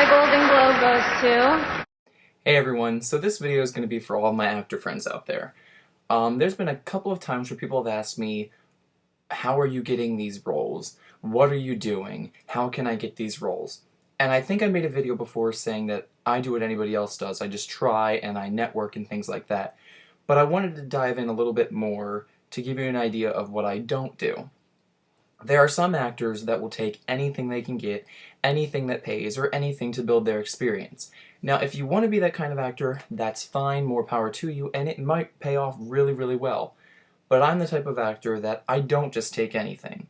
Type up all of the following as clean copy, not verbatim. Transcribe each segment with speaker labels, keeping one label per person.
Speaker 1: Golden Globe goes to...
Speaker 2: Hey everyone, so this video is going to be for all my actor friends out there. There's been a couple of times where people have asked me, how are you getting these roles? What are you doing? How can I get these roles? And I think I made a video before saying that I do what anybody else does. I just try and I network and things like that. But I wanted to dive in a little bit more to give you an idea of what I don't do. There are some actors that will take anything they can get, anything that pays, or anything to build their experience. Now, if you want to be that kind of actor, that's fine, more power to you, and it might pay off really, really well. But I'm the type of actor that I don't just take anything.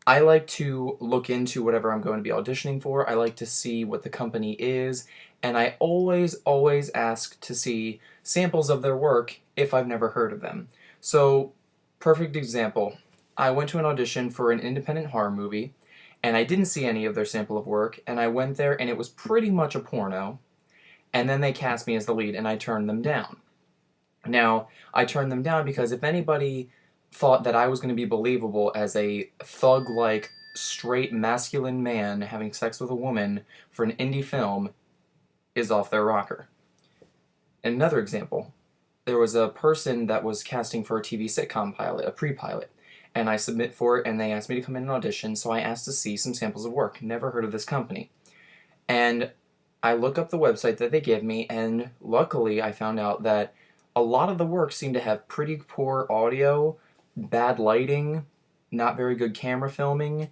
Speaker 2: I like to look into whatever I'm going to be auditioning for, I like to see what the company is, and I always ask to see samples of their work if I've never heard of them. So, perfect example. I went to an audition for an independent horror movie, and I didn't see any of their sample of work, and I went there and it was pretty much a porno, and then they cast me as the lead and I turned them down. Now, I turned them down because if anybody thought that I was going to be believable as a thug-like, straight, masculine man having sex with a woman for an indie film is off their rocker. Another example, there was a person that was casting for a TV sitcom pilot, a pre-pilot, and I submit for it and they asked me to come in and audition, so I asked to see some samples of work. Never heard of this company. And I look up the website that they gave me, and luckily I found out that a lot of the work seemed to have pretty poor audio, bad lighting, not very good camera filming.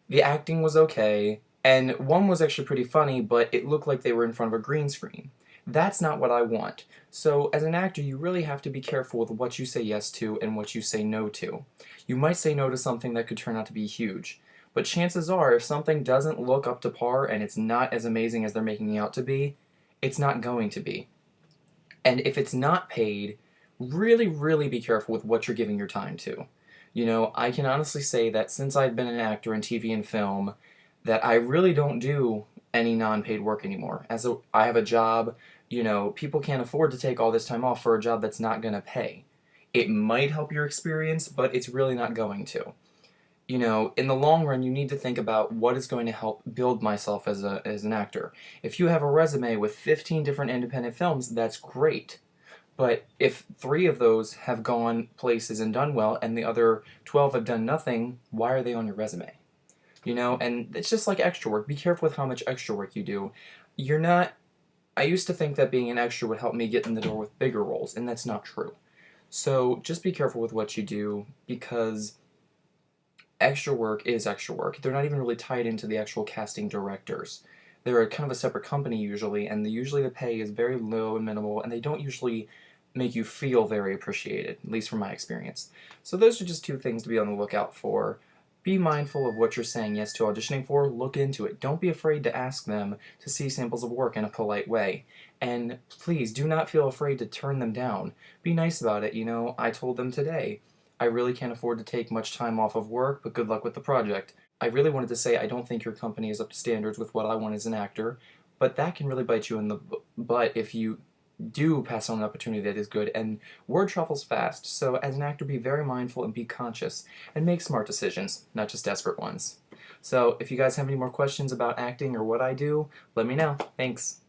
Speaker 2: The acting was okay, and one was actually pretty funny, but it looked like they were in front of a green screen. That's not what I want. So as an actor, you really have to be careful with what you say yes to and what you say no to. You might say no to something that could turn out to be huge, but chances are if something doesn't look up to par and it's not as amazing as they're making it out to be, it's not going to be. And if it's not paid, really be careful with what you're giving your time to. You know, I can honestly say that since I've been an actor in TV and film, that I really don't do any non-paid work anymore. I have a job, you know, people can't afford to take all this time off for a job that's not going to pay. It might help your experience, but it's really not going to. You know, in the long run, you need to think about what is going to help build myself as an actor. If you have a resume with 15 different independent films, that's great. But if 3 of those have gone places and done well, and the other 12 have done nothing, why are they on your resume? You know, and it's just like extra work. Be careful with how much extra work you do. You're not... I used to think that being an extra would help me get in the door with bigger roles, and that's not true. So just be careful with what you do, because extra work is extra work. They're not even really tied into the actual casting directors. They're kind of a separate company usually, and usually the pay is very low and minimal, and they don't usually make you feel very appreciated, at least from my experience. So those are just 2 things to be on the lookout for. Be mindful of what you're saying yes to auditioning for, look into it. Don't be afraid to ask them to see samples of work in a polite way. And please, do not feel afraid to turn them down. Be nice about it, you know, I told them today, I really can't afford to take much time off of work, but good luck with the project. I really wanted to say I don't think your company is up to standards with what I want as an actor, but that can really bite you in the butt if you do pass on an opportunity that is good, and word travels fast, so as an actor be very mindful and be conscious, and make smart decisions, not just desperate ones. So if you guys have any more questions about acting or what I do, let me know. Thanks.